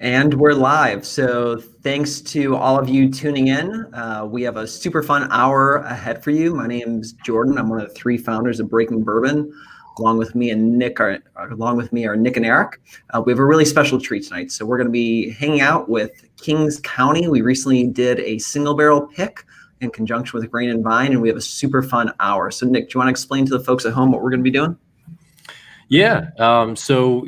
And we're live. So thanks to all of you tuning in. We have a super fun hour ahead for you. My name's Jordan. I'm one of the three founders of Breaking Bourbon. Along with me are Nick and Eric. We have a really special treat tonight. So we're going to be hanging out with Kings County. We recently did a single barrel pick in conjunction with Grain and Vine, and we have a super fun hour. So Nick, do you want to explain to the folks at home what we're going to be doing? Yeah. So,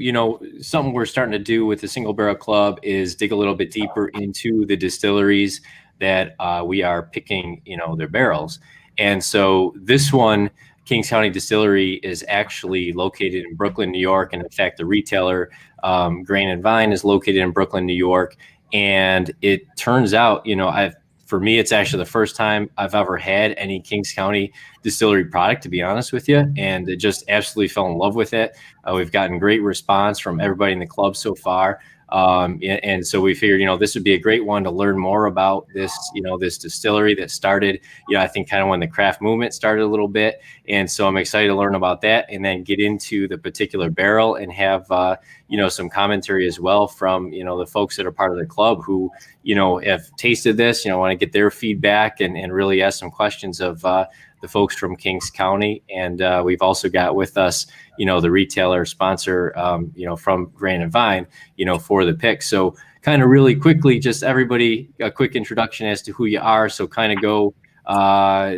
something we're starting to do with the Single Barrel Club is dig a little bit deeper into the distilleries that we are picking, their barrels. And so this one, Kings County Distillery, is actually located in Brooklyn, New York. And in fact, the retailer, Grain and Vine, is located in Brooklyn, New York. And it turns out, for me, it's actually the first time I've ever had any Kings County Distillery product, to be honest with you, and it just absolutely fell in love with it. We've gotten great response from everybody in the club so far. And so we figured, this would be a great one to learn more about this, this distillery that started, I think kind of when the craft movement started a little bit. And so I'm excited to learn about that and then get into the particular barrel and have, some commentary as well from, the folks that are part of the club who, have tasted this, want to get their feedback and really ask some questions of the folks from Kings County. And we've also got with us, the retailer sponsor, from Grain and Vine, for the pick. So kind of really quickly, just everybody, a quick introduction as to who you are. So kind of go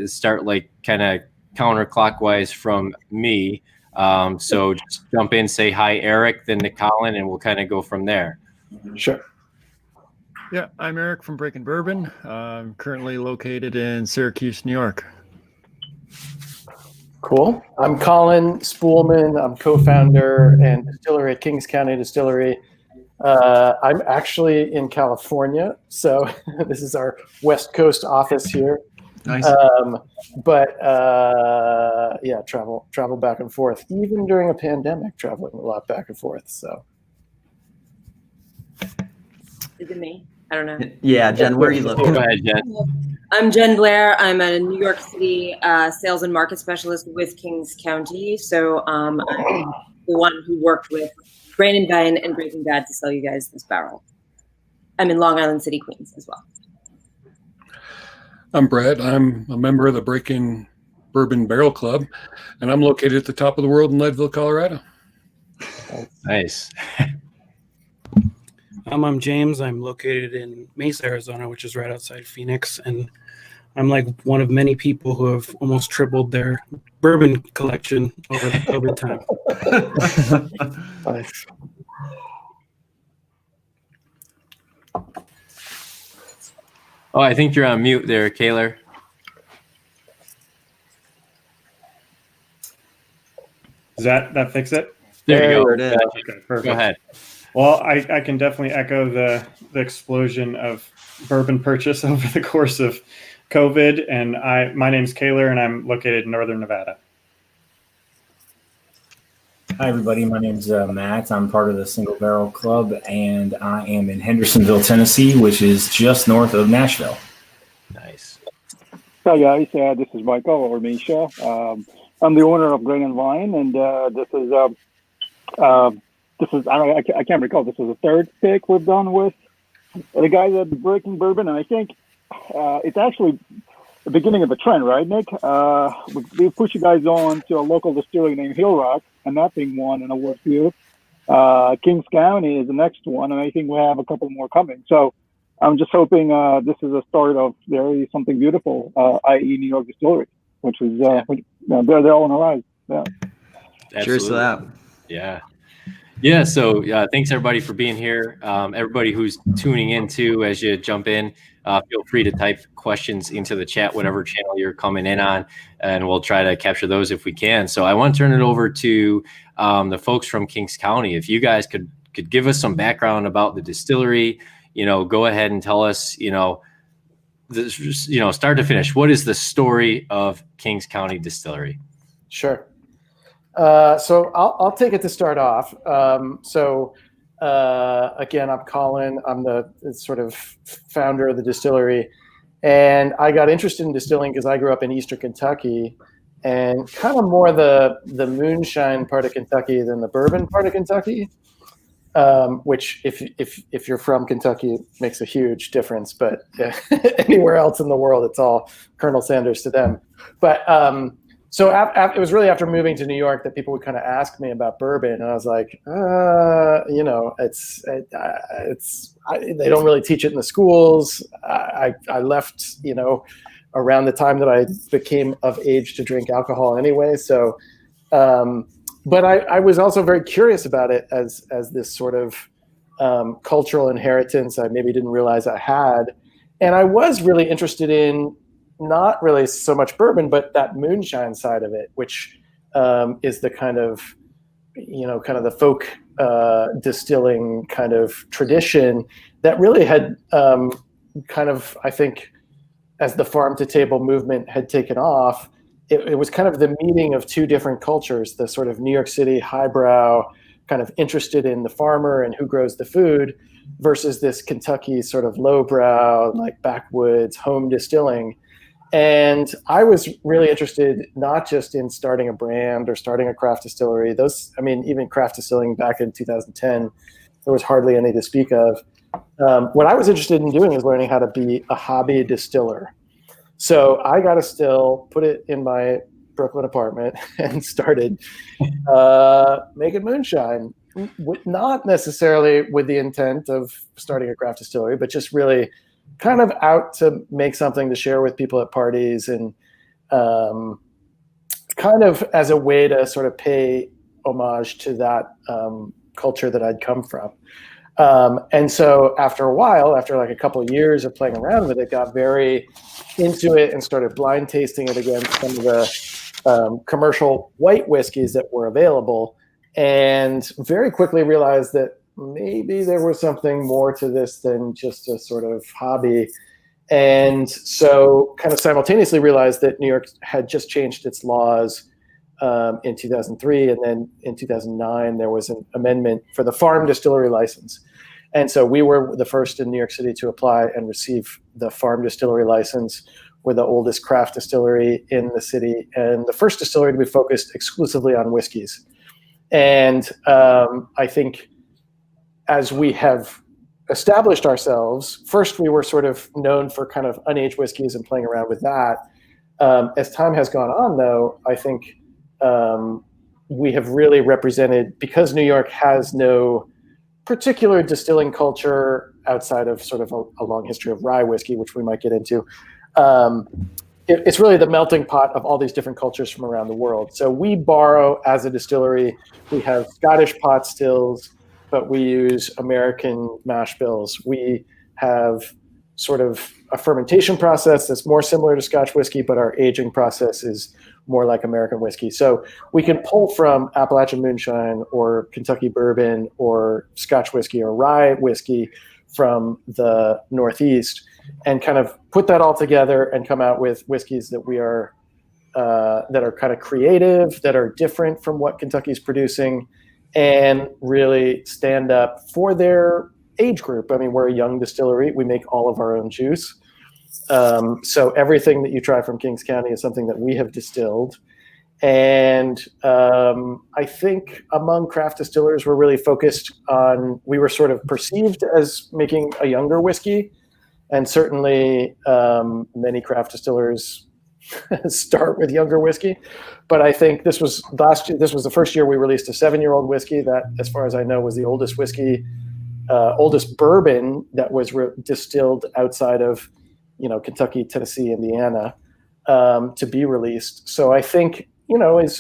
start like kind of counterclockwise from me. So just jump in, say hi, Eric, then to Colin, and we'll kind of go from there. Sure. Yeah, I'm Eric from Breaking Bourbon. I'm currently located in Syracuse, New York. Cool. I'm Colin Spoelman. I'm co-founder and distiller at Kings County Distillery. I'm actually in California, so this is our West Coast office here. Nice. Yeah, travel back and forth. Even during a pandemic, traveling a lot back and forth. So. Is it me? I don't know. Yeah, Jen, where are you living? Go ahead, Jen. I'm Jen Blair. I'm a New York City sales and market specialist with Kings County. So I'm the one who worked with Grain and Vine and Breaking Bad to sell you guys this barrel. I'm in Long Island City, Queens as well. I'm Brad. I'm a member of the Breaking Bourbon Barrel Club, and I'm located at the top of the world in Leadville, Colorado. Nice. I'm James. I'm located in Mesa, Arizona, which is right outside Phoenix. And I'm like one of many people who have almost tripled their bourbon collection over time. Nice. Oh, I think you're on mute there, Kaylor. Does that fix it? There you go. It is. Okay, perfect. Go ahead. Well, I can definitely echo the explosion of bourbon purchase over the course of COVID. And my name's Kaylor, and I'm located in Northern Nevada. Hi, everybody. My name's Matt. I'm part of the Single Barrel Club, and I am in Hendersonville, Tennessee, which is just north of Nashville. Nice. Hi, guys. This is Michael or Misha. I'm the owner of Grain and Vine, and this is I can't recall. This is the third pick we've done with the guys at Breaking Bourbon, and I think it's actually the beginning of a trend, right, Nick? We pushed you guys on to a local distillery named Hill Rock, and that being one in award field. Kings County is the next one, and I think we have a couple more coming. So I'm just hoping this is a start of very something beautiful, i.e. New York Distillery, which is they're all on the rise. Yeah. Cheers to that. Yeah. Yeah. So thanks everybody for being here. Everybody who's tuning in too, as you jump in, feel free to type questions into the chat, whatever channel you're coming in on, and we'll try to capture those if we can. So I want to turn it over to the folks from Kings County. If you guys could give us some background about the distillery, go ahead and tell us, start to finish. What is the story of Kings County Distillery? Sure. So I'll take it to start off. Again, I'm Colin. I'm the sort of founder of the distillery, and I got interested in distilling because I grew up in Eastern Kentucky, and kind of more the moonshine part of Kentucky than the bourbon part of Kentucky. which if you're from Kentucky makes a huge difference. But anywhere else in the world, it's all Colonel Sanders to them. But so it was really after moving to New York that people would kind of ask me about bourbon, and I was like, they don't really teach it in the schools. I left, around the time that I became of age to drink alcohol anyway. So, but I was also very curious about it as this sort of cultural inheritance I maybe didn't realize I had, and I was really interested in not really so much bourbon, but that moonshine side of it, which is the kind of the folk distilling kind of tradition that really had I think, as the farm to table movement had taken off, it was kind of the meeting of two different cultures, the sort of New York City highbrow, kind of interested in the farmer and who grows the food, versus this Kentucky sort of lowbrow, like backwoods home distilling. And I was really interested not just in starting a brand or starting a craft distillery. Even craft distilling back in 2010, there was hardly any to speak of. What I was interested in doing is learning how to be a hobby distiller. So I got a still, put it in my Brooklyn apartment, and started making moonshine. Not necessarily with the intent of starting a craft distillery, but just really kind of out to make something to share with people at parties, and kind of as a way to sort of pay homage to that culture that I'd come from. And so after a while, after like a couple of years of playing around with it, got very into it and started blind tasting it against some of the commercial white whiskeys that were available, and very quickly realized that maybe there was something more to this than just a sort of hobby. And so kind of simultaneously realized that New York had just changed its laws in 2003. And then in 2009, there was an amendment for the farm distillery license. And so we were the first in New York City to apply and receive the farm distillery license. We're the oldest craft distillery in the city, and the first distillery to be focused exclusively on whiskeys. And I think as we have established ourselves, first we were sort of known for kind of unaged whiskeys and playing around with that. As time has gone on, though, I think we have really represented, because New York has no particular distilling culture outside of sort of a long history of rye whiskey, which we might get into. It's really the melting pot of all these different cultures from around the world. So we borrow, as a distillery, we have Scottish pot stills, but we use American mash bills. We have sort of a fermentation process that's more similar to Scotch whiskey, but our aging process is more like American whiskey. So we can pull from Appalachian moonshine or Kentucky bourbon or Scotch whiskey or rye whiskey from the Northeast and kind of put that all together and come out with whiskeys that we are that are kind of creative, that are different from what Kentucky's producing, and really stand up for their age group. I mean, we're a young distillery. We make all of our own juice. So everything that you try from Kings County is something that we have distilled. And I think among craft distillers, we're really focused on, we were sort of perceived as making a younger whiskey. And certainly many craft distillers start with younger whiskey. But I think this was the first year we released a 7-year-old whiskey that, as far as I know, was the oldest whiskey, oldest bourbon that was distilled outside of, Kentucky, Tennessee, Indiana, to be released. So I think,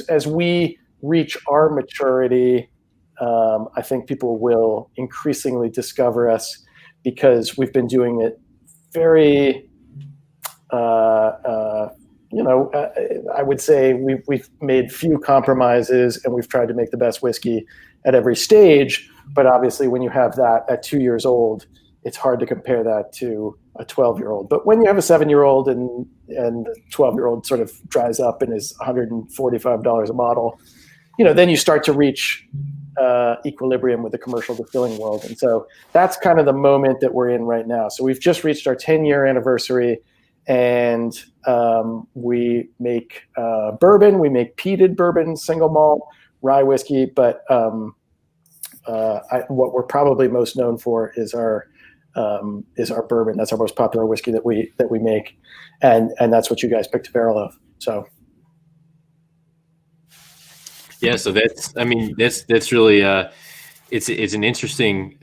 as we reach our maturity, I think people will increasingly discover us, because we've been doing it very, I would say we've made few compromises, and we've tried to make the best whiskey at every stage. But obviously, when you have that at 2 years old, it's hard to compare that to a 12-year-old. But when you have a 7-year-old and the 12-year-old sort of dries up and is $145 a bottle, then you start to reach equilibrium with the commercial distilling world. And so that's kind of the moment that we're in right now. So we've just reached our 10-year anniversary, and we make bourbon. We make peated bourbon, single malt, rye whiskey, but what we're probably most known for is our bourbon. That's our most popular whiskey that we make, and that's what you guys picked a barrel of. So. Yeah, so that's really it's an interesting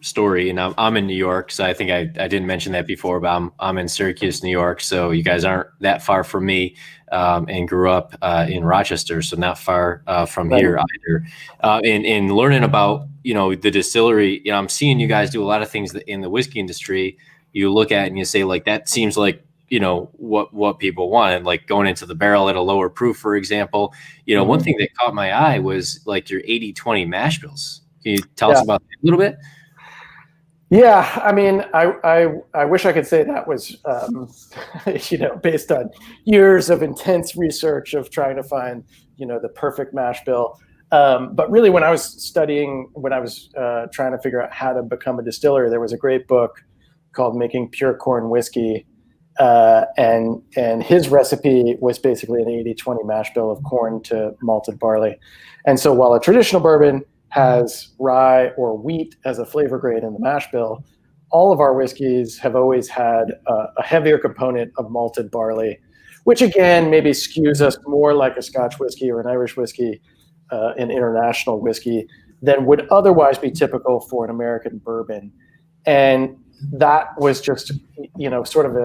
story, and I'm in New York, so I think I didn't mention that before, but I'm in Syracuse, New York, so you guys aren't that far from me, and grew up in Rochester, so not far from here either. And learning about the distillery, I'm seeing you guys do a lot of things in the whiskey industry. You look at it and you say, like, that seems like what people wanted, like going into the barrel at a lower proof, for example. One thing that caught my eye was like your 80-20 mash bills. Can you tell us about that a little bit? Yeah, I mean, I wish I could say that was based on years of intense research of trying to find the perfect mash bill. But really, when I was studying, when I was trying to figure out how to become a distiller, there was a great book called Making Pure Corn Whiskey. And his recipe was basically an 80-20 mash bill of corn to malted barley. And so while a traditional bourbon has rye or wheat as a flavor grade in the mash bill, all of our whiskeys have always had a heavier component of malted barley, which again maybe skews us more like a Scotch whiskey or an Irish whiskey, an international whiskey, than would otherwise be typical for an American bourbon. And that was just, sort of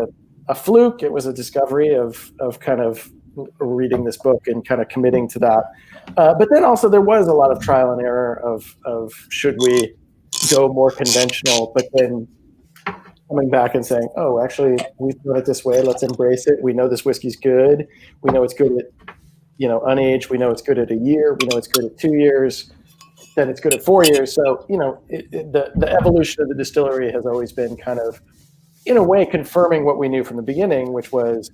a fluke. It was a discovery of kind of reading this book and kind of committing to that. But then also there was a lot of trial and error of should we go more conventional, but then coming back and saying, oh, actually we've done it this way. Let's embrace it. We know this whiskey's good. We know it's good at, unaged. We know it's good at a year. We know it's good at 2 years. Then it's good at 4 years. So, the evolution of the distillery has always been kind of, in a way, confirming what we knew from the beginning, which was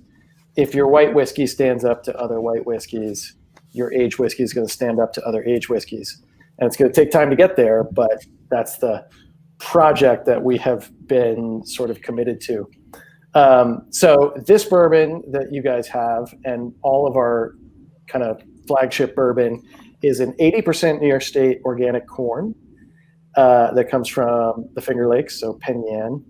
if your white whiskey stands up to other white whiskeys, your aged whiskey is going to stand up to other aged whiskeys. And it's going to take time to get there, but that's the project that we have been sort of committed to. So this bourbon that you guys have and all of our kind of flagship bourbon is an 80% New York State organic corn that comes from the Finger Lakes, so Penn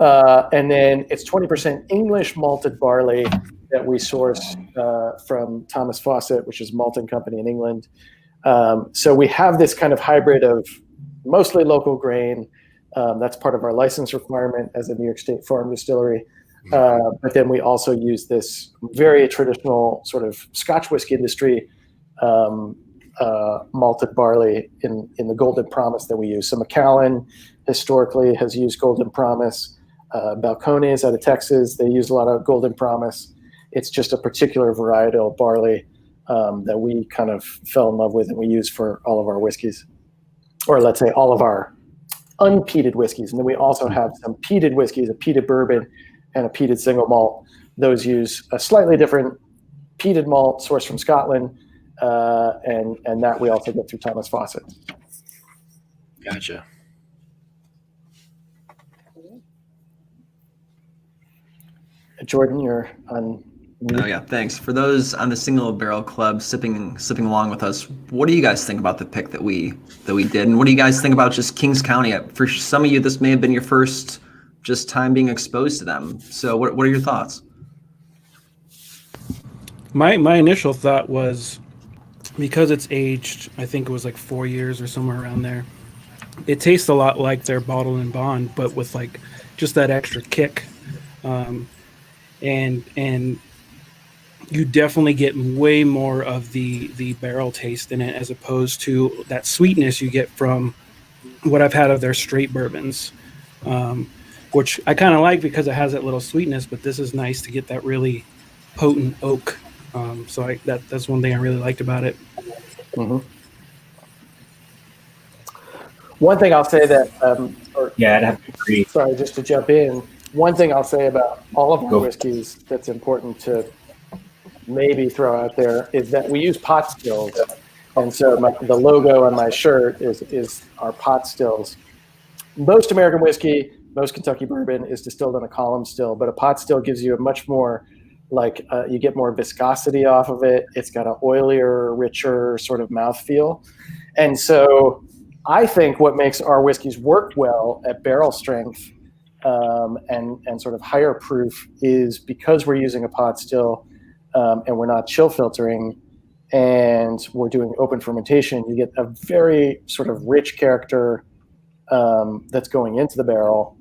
and then it's 20% English malted barley that we source from Thomas Fawcett, which is a malting company in England. So we have this kind of hybrid of mostly local grain. That's part of our license requirement as a New York State farm distillery. But then we also use this very traditional sort of Scotch whiskey industry malted barley in the Golden Promise that we use. So Macallan historically has used Golden Promise. Balcones out of Texas, they use a lot of Golden Promise. It's just a particular varietal barley that we kind of fell in love with and we use for all of our whiskeys, or let's say all of our unpeated whiskeys. And then we also have some peated whiskeys, a peated bourbon and a peated single malt. Those use a slightly different peated malt sourced from Scotland, and that we also get through Thomas Fawcett. Gotcha. Jordan, you're on. Oh yeah, thanks. For those on the Single Barrel Club sipping along with us, what do you guys think about the pick that we did, and what do you guys think about just Kings County? For some of you, this may have been your first just time being exposed to them. So what are your thoughts? My initial thought was, because it's aged, I think it was like 4 years or somewhere around there. It tastes a lot like their Bottle and Bond, but with like just that extra kick. And you definitely get way more of the barrel taste in it, as opposed to that sweetness you get from what I've had of their straight bourbons, which I kind of like because it has that little sweetness, but this is nice to get that really potent oak. So that's one thing I really liked about it. Mm-hmm. One thing I'll say that, I'd have to agree. Sorry, just to jump in. One thing I'll say about all of our whiskeys that's important to maybe throw out there is that we use pot stills. And so the logo on my shirt is our pot stills. Most American whiskey, most Kentucky bourbon is distilled on a column still, but a pot still gives you a much more, you get more viscosity off of it. It's got an oilier, richer sort of mouthfeel. And so I think what makes our whiskeys work well at barrel strength and sort of higher proof is because we're using a pot still and we're not chill filtering and we're doing open fermentation. You get a very sort of rich character that's going into the barrel,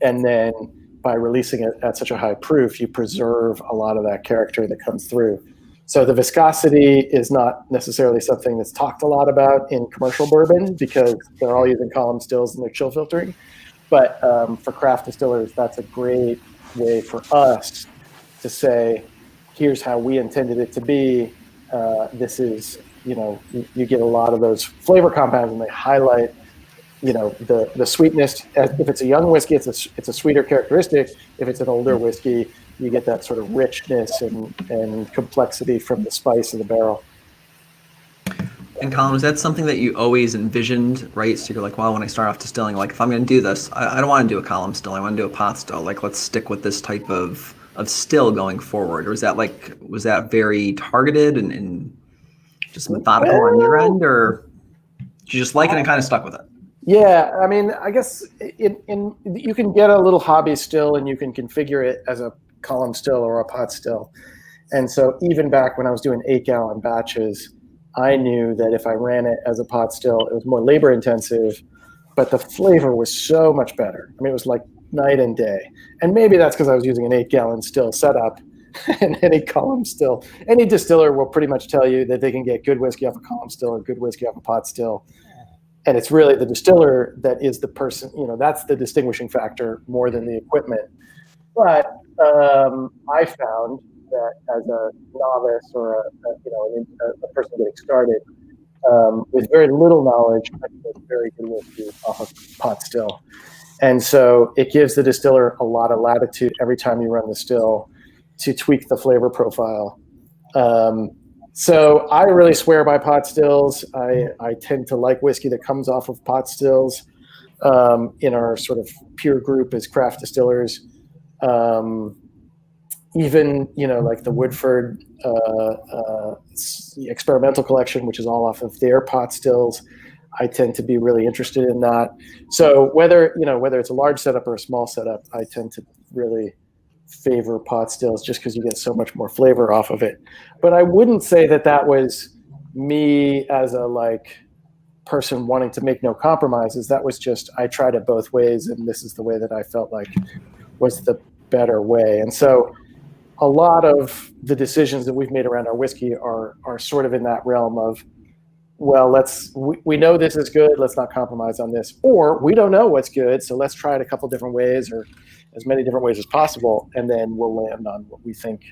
and then by releasing it at such a high proof, you preserve a lot of that character that comes through. So the viscosity is not necessarily something that's talked a lot about in commercial bourbon because they're all using column stills and they're chill filtering. But for craft distillers, that's a great way for us to say, here's how we intended it to be. This is, you get a lot of those flavor compounds and they highlight, the sweetness. If it's a young whiskey, it's a sweeter characteristic. If it's an older whiskey, you get that sort of richness and complexity from the spice of the barrel. And Colin, is that something that you always envisioned, right? So you're like, well, when I start off distilling, like if I'm going to do this, I don't want to do a column still. I want to do a pot still. Like, let's stick with this type of still going forward. Or was that very targeted and just methodical on your end, or did you just like it and kind of stuck with it? Yeah, I mean, I guess you can get a little hobby still and you can configure it as a column still or a pot still. And so even back when I was doing 8-gallon batches, I knew that if I ran it as a pot still, it was more labor intensive, but the flavor was so much better. I mean, it was like night and day. And maybe that's because I was using an 8-gallon still setup and any column still. Any distiller will pretty much tell you that they can get good whiskey off a column still or good whiskey off a pot still. And it's really the distiller that is the person, that's the distinguishing factor more than the equipment. But I found that as a novice or a person getting started with very little knowledge, I can make very good whiskey off of pot still. And so it gives the distiller a lot of latitude every time you run the still to tweak the flavor profile. So I really swear by pot stills. I tend to like whiskey that comes off of pot stills in our sort of peer group as craft distillers. Even, like the Woodford Experimental Collection, which is all off of their pot stills, I tend to be really interested in that. So whether it's a large setup or a small setup, I tend to really favor pot stills just because you get so much more flavor off of it. But I wouldn't say that was me as a person wanting to make no compromises. That was just, I tried it both ways and this is the way that I felt like was the better way. And so a lot of the decisions that we've made around our whiskey are sort of in that realm of, well, we know this is good, let's not compromise on this. Or we don't know what's good, so let's try it a couple different ways or as many different ways as possible, and then we'll land on what we think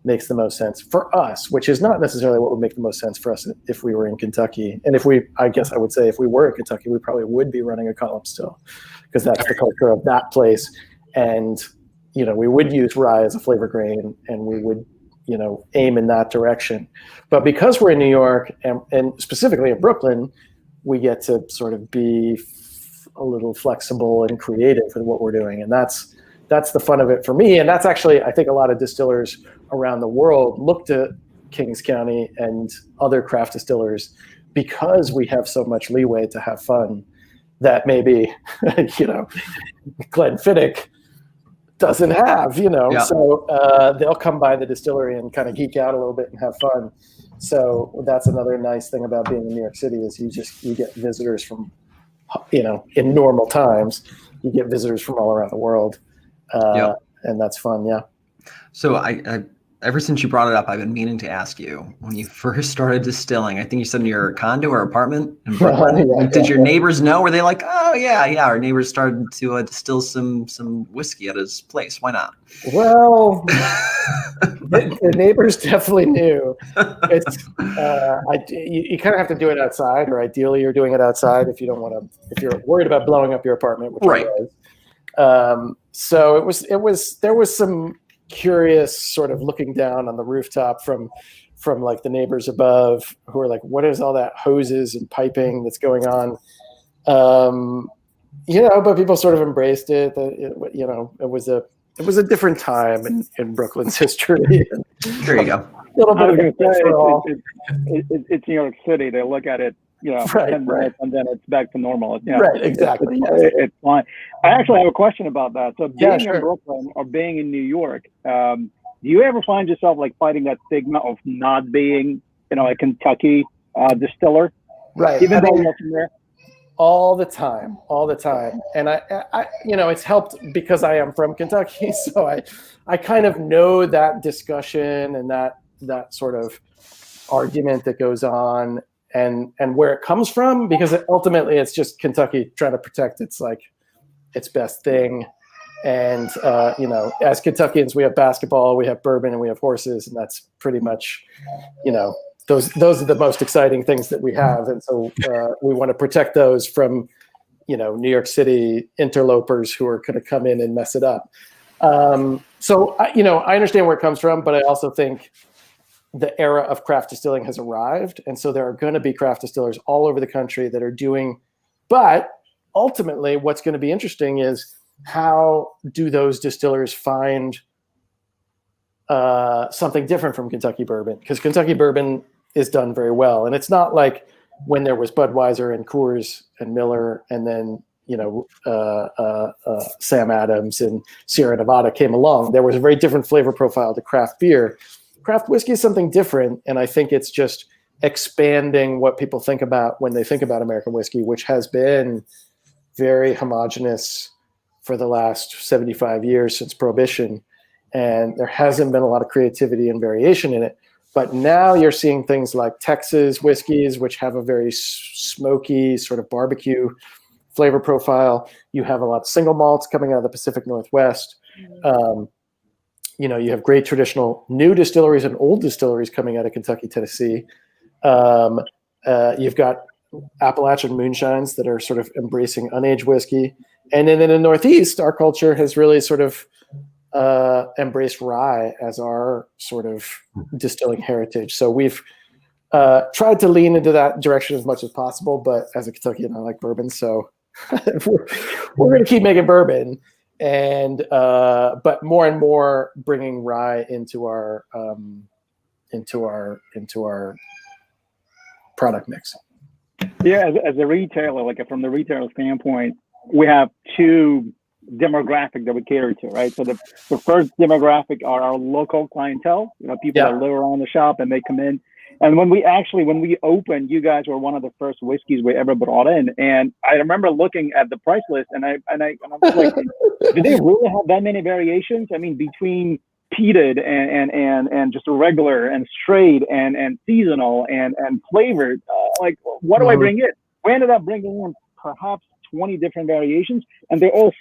makes the most sense for us, which is not necessarily what would make the most sense for us if we were in Kentucky. And I guess I would say if we were in Kentucky, we probably would be running a column still because that's the culture of that place. And, we would use rye as a flavor grain and we would, aim in that direction. But because we're in New York and specifically in Brooklyn, we get to sort of be a little flexible and creative with what we're doing. And that's the fun of it for me. And that's actually, I think a lot of distillers around the world look to Kings County and other craft distillers because we have so much leeway to have fun that maybe, Glenfiddich doesn't have, Yeah. So they'll come by the distillery and kind of geek out a little bit and have fun. So that's another nice thing about being in New York City is you get visitors from, in normal times, you get visitors from all around the world. And that's fun. Yeah. So I ever since you brought it up, I've been meaning to ask you, when you first started distilling, I think you said in your condo or apartment in Brooklyn, did your neighbors know? Were they like, oh yeah, our neighbors started to distill some whiskey at his place. Why not? Well, the neighbors definitely knew. It's you kind of have to do it outside, or ideally you're doing it outside if you don't want to, if you're worried about blowing up your apartment, which right. I was. So there was some curious sort of looking down on the rooftop from like the neighbors above who are like, what is all that hoses and piping that's going on? But people sort of embraced it. It was a different time in Brooklyn's history. There you go. I was going to say, it's New York City. They look at it Right, 10 minutes, and then it's back to normal. Right, exactly. It's fine. I actually have a question about that. So being sure. in Brooklyn or being in New York, do you ever find yourself like fighting that stigma of not being, a Kentucky distiller? Right. Even though you're from there? All the time. And I, it's helped because I am from Kentucky. So I kind of know that discussion and that sort of argument that goes on and where it comes from, because ultimately it's just Kentucky trying to protect its best thing. And, as Kentuckians, we have basketball, we have bourbon, and we have horses. And that's pretty much, those are the most exciting things that we have. And so we want to protect those from, New York City interlopers who are going to come in and mess it up. So I understand where it comes from, but I also think the era of craft distilling has arrived. And so there are going to be craft distillers all over the country that are doing, but ultimately what's going to be interesting is how do those distillers find something different from Kentucky bourbon? Because Kentucky bourbon is done very well. And it's not like when there was Budweiser and Coors and Miller and then, Sam Adams and Sierra Nevada came along. There was a very different flavor profile to craft beer. Craft whiskey is something different. And I think it's just expanding what people think about when they think about American whiskey, which has been very homogenous for the last 75 years since Prohibition. And there hasn't been a lot of creativity and variation in it. But now you're seeing things like Texas whiskeys, which have a very smoky sort of barbecue flavor profile. You have a lot of single malts coming out of the Pacific Northwest. You have great traditional new distilleries and old distilleries coming out of Kentucky, Tennessee. You've got Appalachian moonshines that are sort of embracing unaged whiskey. And then in the Northeast, our culture has really sort of embraced rye as our sort of distilling heritage. So we've tried to lean into that direction as much as possible. But as a Kentuckian, I like bourbon, so we're going to keep making bourbon, and but more and more bringing rye into our product mix. Yeah, as a retailer, like from the retailer standpoint, we have two demographic that we cater to, right? So the first demographic are our local clientele, people that live around the shop and they come in. And when we opened, you guys were one of the first whiskeys we ever brought in. And I remember looking at the price list and I was like, do they really have that many variations? I mean, between peated and just a regular and straight and seasonal and flavored, like what do I bring in? We ended up bringing in perhaps 20 different variations, and they're all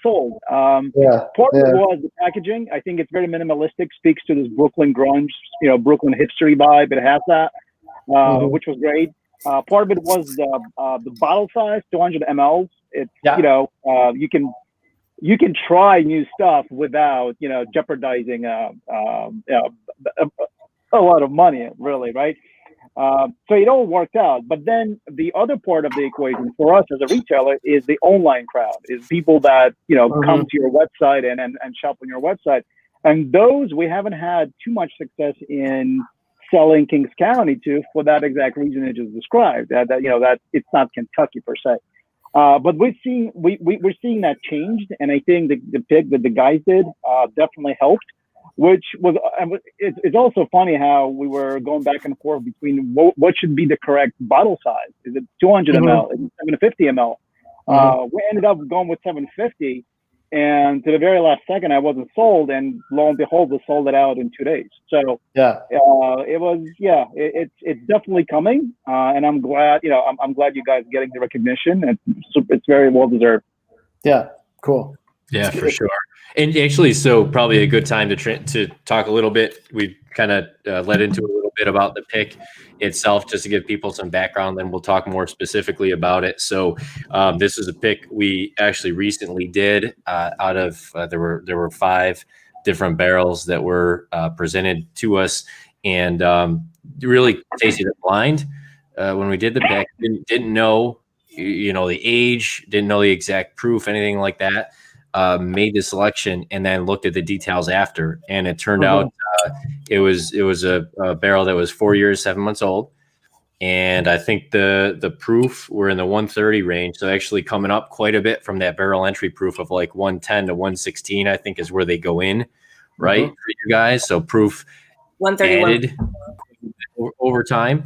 sold. Part of it was the packaging. I think it's very minimalistic, speaks to this Brooklyn grunge, Brooklyn hipstery vibe. It has that, which was great. Part of it was the bottle size, 200 mLs. It's you can try new stuff without jeopardizing a lot of money, really, right? So it all worked out. But then the other part of the equation for us as a retailer is the online crowd, is people that, come to your website and shop on your website. And those we haven't had too much success in selling Kings County to, for that exact reason it just described, that it's not Kentucky per se. But we're seeing that changed. And I think the pick that the guys did definitely helped. Which was, it's also funny how we were going back and forth between what should be the correct bottle size. Is it 200 ml? Is it 750 ml? We ended up going with 750, and to the very last second, I wasn't sold, and lo and behold, we sold it out in 2 days. So it's definitely coming, and I'm glad, I'm glad you guys are getting the recognition. It's very well deserved. Yeah, cool. Yeah, for sure. And actually, so probably a good time to talk a little bit. We kind of led into a little bit about the pick itself, just to give people some background. Then we'll talk more specifically about it. So this is a pick we actually recently did out of there were 5 different barrels that were presented to us, and really tasted it blind when we did the pick. Didn't know the age, didn't know the exact proof, anything like that. Made the selection and then looked at the details after, and it turned out it was a barrel that was 4 years, 7 months old. And I think the proof we're in the 130 range. So actually coming up quite a bit from that barrel entry proof of like 110 to 116, I think is where they go in, right? For you guys. So proof 131 added over time.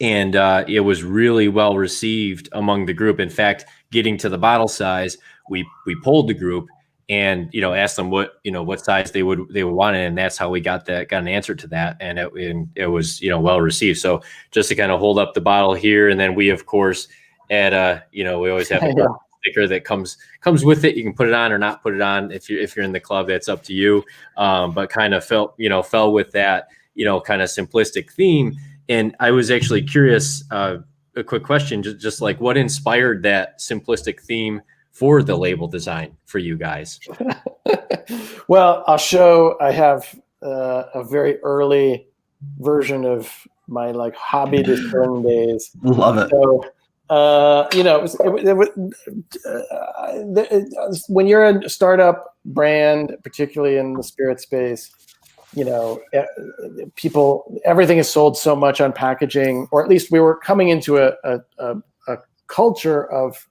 And it was really well received among the group. In fact, getting to the bottle size, we polled the group and, you know, asked them what size they would want it. And that's how we got an answer to that. And it was, you know, well received. So just to kind of hold up the bottle here. And then we, of course, add we always have a sticker that comes with it. You can put it on or not put it on. If you're in the club, that's up to you. But kind of fell with that, you know, kind of simplistic theme. And I was actually curious, a quick question, just like what inspired that simplistic theme for the label design for you guys? Well, I have a very early version of my like hobby distilling days. Love it. So, you know, when you're a startup brand, particularly in the spirit space, you know, everything is sold so much on packaging, or at least we were coming into a culture of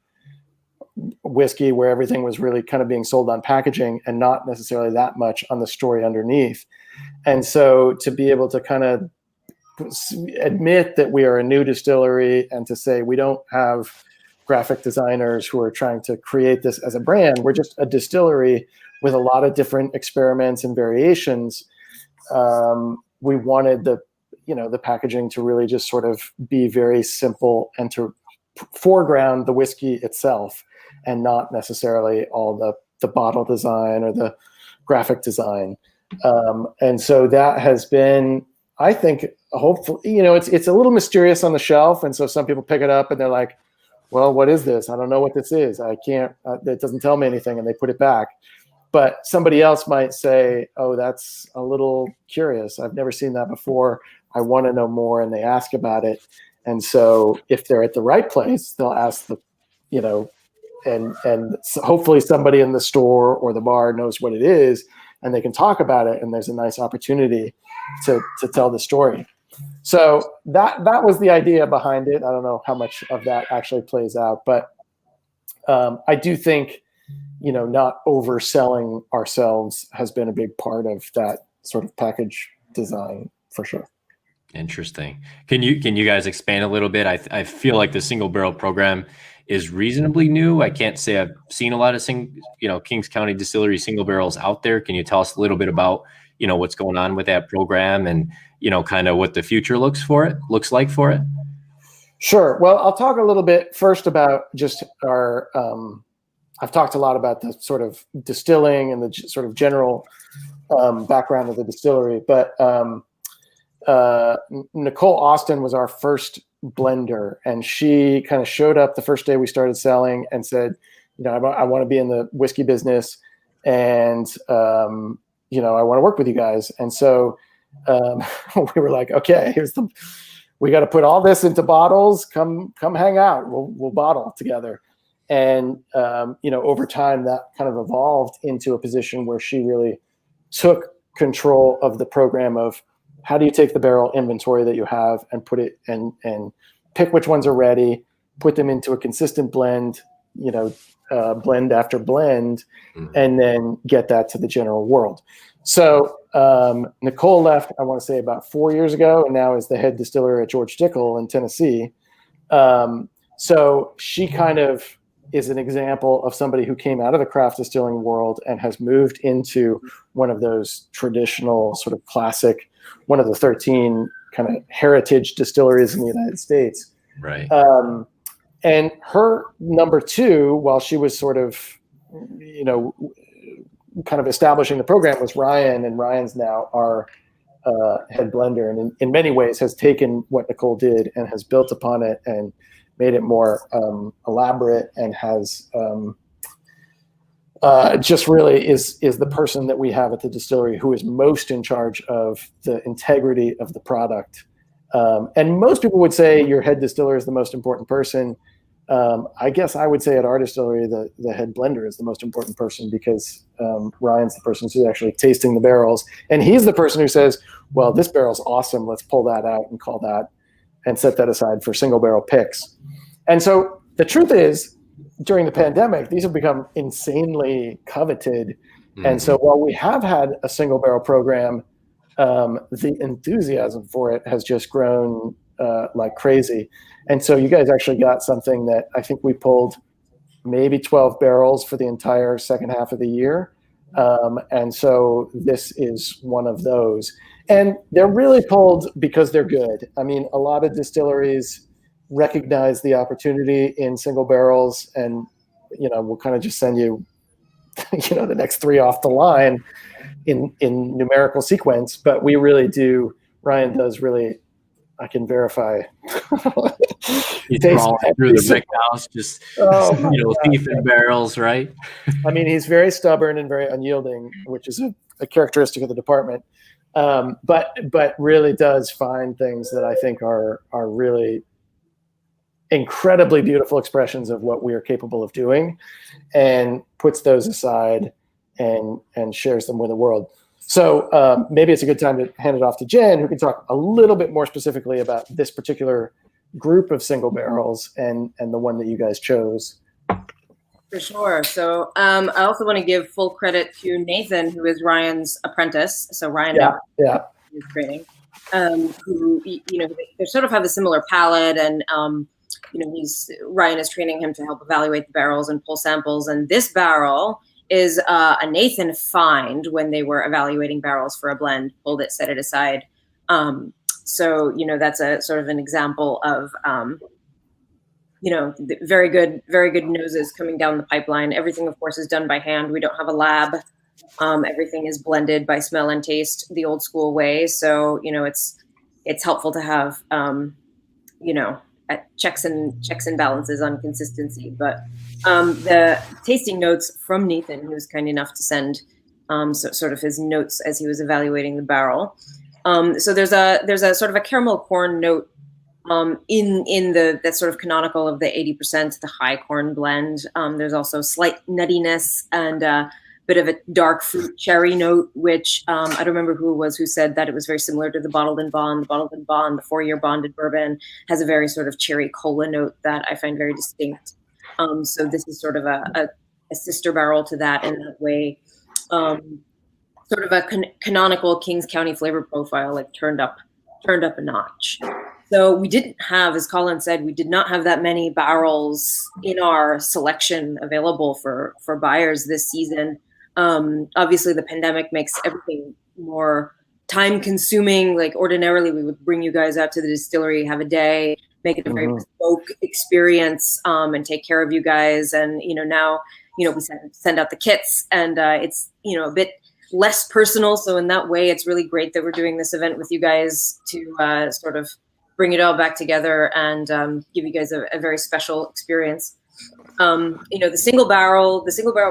whiskey where everything was really kind of being sold on packaging and not necessarily that much on the story underneath. And so to be able to kind of admit that we are a new distillery and to say we don't have graphic designers who are trying to create this as a brand, we're just a distillery with a lot of different experiments and variations. We wanted the packaging to really just sort of be very simple and to foreground the whiskey itself and not necessarily all the bottle design or the graphic design. And so that has been, I think, hopefully, you know, it's a little mysterious on the shelf. And so some people pick it up and they're like, well, what is this? I don't know what this is. I can't, that doesn't tell me anything. And they put it back. But somebody else might say, oh, that's a little curious. I've never seen that before. I want to know more. And they ask about it. And so if they're at the right place, they'll ask and so hopefully somebody in the store or the bar knows what it is and they can talk about it. And there's a nice opportunity to tell the story. So that was the idea behind it. I don't know how much of that actually plays out, but I do think, you know, not overselling ourselves has been a big part of that sort of package design for sure. Interesting. Can you guys expand a little bit? I feel like the single barrel program is reasonably new. I can't say I've seen a lot of Kings County Distillery single barrels out there. Can you tell us a little bit about, you know, what's going on with that program and, you know, kind of what the future looks like for it? Sure. Well, I'll talk a little bit first about just our, I've talked a lot about the sort of distilling and the sort of general background of the distillery, but Nicole Austin was our first blender, and she kind of showed up the first day we started selling and said, you know, I want to be in the whiskey business, and you know, I want to work with you guys. And so we were like, okay, we got to put all this into bottles. Come hang out. We'll bottle together. And you know, over time, that kind of evolved into a position where she really took control of the program of how do you take the barrel inventory that you have and put it and pick which ones are ready, put them into a consistent blend, you know, blend after blend, and then get that to the general world. So Nicole left, I want to say about 4 years ago, and now is the head distiller at George Dickel in Tennessee. So she kind of is an example of somebody who came out of the craft distilling world and has moved into one of those traditional sort of classic, one of the 13 kind of heritage distilleries in the United States. Right. And her number two, while she was sort of, you know, kind of establishing the program, was Ryan, and Ryan's now our head blender, and in many ways has taken what Nicole did and has built upon it and made it more elaborate, and has just really is the person that we have at the distillery who is most in charge of the integrity of the product. And most people would say your head distiller is the most important person. I guess I would say at our distillery, the head blender is the most important person, because Ryan's the person who's actually tasting the barrels. And he's the person who says, well, this barrel's awesome. Let's pull that out and call that and set that aside for single barrel picks. And so the truth is, during the pandemic, these have become insanely coveted. And so while we have had a single barrel program, the enthusiasm for it has just grown like crazy. And so you guys actually got something that I think we pulled maybe 12 barrels for the entire second half of the year. And so this is one of those. And they're really pulled because they're good. I mean, a lot of distilleries recognize the opportunity in single barrels, and, we'll kind of just send you, the next 3 off the line in numerical sequence. But we really do, Ryan does really, I can verify. He's crawling through the big house, just thief in barrels, right? I mean, he's very stubborn and very unyielding, which is a characteristic of the department. But really does find things that I think are really incredibly beautiful expressions of what we are capable of doing, and puts those aside and shares them with the world. So maybe it's a good time to hand it off to Jen, who can talk a little bit more specifically about this particular group of single barrels and the one that you guys chose. For sure. So I also want to give full credit to Nathan, who is Ryan's apprentice. So Ryan is training, who, they sort of have a similar palate, and Ryan is training him to help evaluate the barrels and pull samples. And this barrel is a Nathan find when they were evaluating barrels for a blend, pulled it, set it aside. So that's a sort of an example of, very good noses coming down the pipeline. Everything, of course, is done by hand. We don't have a lab. Everything is blended by smell and taste the old school way. So, it's helpful to have, checks and balances on consistency. But the tasting notes from Nathan, who was kind enough to send sort of his notes as he was evaluating the barrel. So there's a sort of a caramel corn note in that's sort of canonical of the 80%, the high corn blend. There's also slight nuttiness and a bit of a dark fruit cherry note, which I don't remember who it was who said that it was very similar to the Bottled and Bond. The Bottled and Bond, the 4-year bonded bourbon, has a very sort of cherry cola note that I find very distinct. So this is sort of a sister barrel to that in that way. Sort of a canonical Kings County flavor profile, like turned up a notch. So we didn't have, as Colin said, we did not have that many barrels in our selection available for buyers this season. Obviously, the pandemic makes everything more time consuming. Like ordinarily, we would bring you guys out to the distillery, have a day, make it a very bespoke experience, and take care of you guys. And now we send out the kits, and it's a bit less personal. So in that way, it's really great that we're doing this event with you guys to sort of bring it all back together and give you guys a very special experience. The single barrel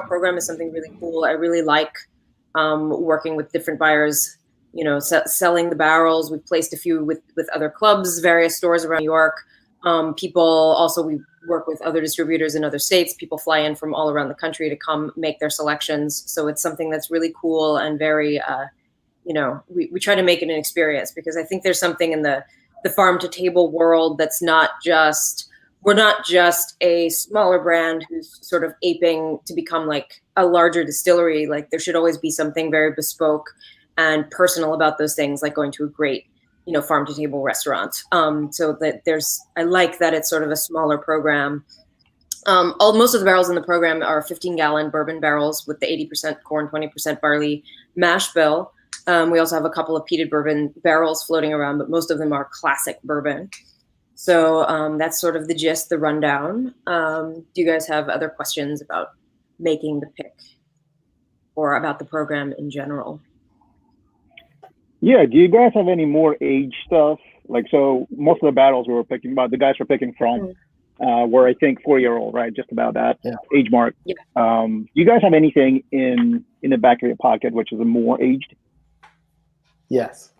program is something really cool. I really like working with different buyers, selling the barrels. We've placed a few with other clubs, various stores around New York. We work with other distributors in other states. People fly in from all around the country to come make their selections. So it's something that's really cool and very, we try to make it an experience, because I think there's something in the farm to table world that's we're not just a smaller brand who's sort of aping to become like a larger distillery. Like there should always be something very bespoke and personal about those things, like going to a great farm to table restaurant. So that I like that it's sort of a smaller program. Most of the barrels in the program are 15-gallon bourbon barrels with the 80% corn, 20% barley mash bill. We also have a couple of peated bourbon barrels floating around, but most of them are classic bourbon. So that's sort of the gist, the rundown. Do you guys have other questions about making the pick or about the program in general? Yeah, do you guys have any more age stuff? Like, so most of the barrels we were picking about, the guys were picking from, were I think 4-year-old, right? Just about that age mark. Yeah. Do you guys have anything in the back of your pocket which is a more aged? Yes.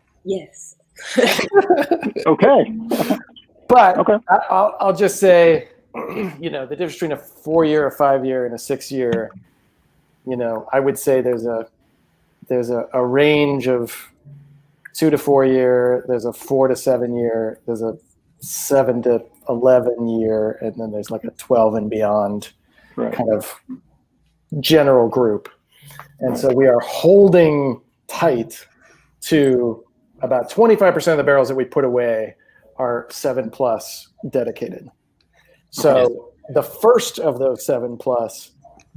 Okay. But okay. I'll just say you know, the difference between a 4-year, a 5-year, and a 6-year, you know, I would say there's a range of 2 to 4 year, there's a 4 to 7 year, there's a 7 to 11 year, and then there's like a 12 and beyond kind of general group. And so we are holding tight to about 25% of the barrels that we put away are 7+ dedicated. So the first of those 7+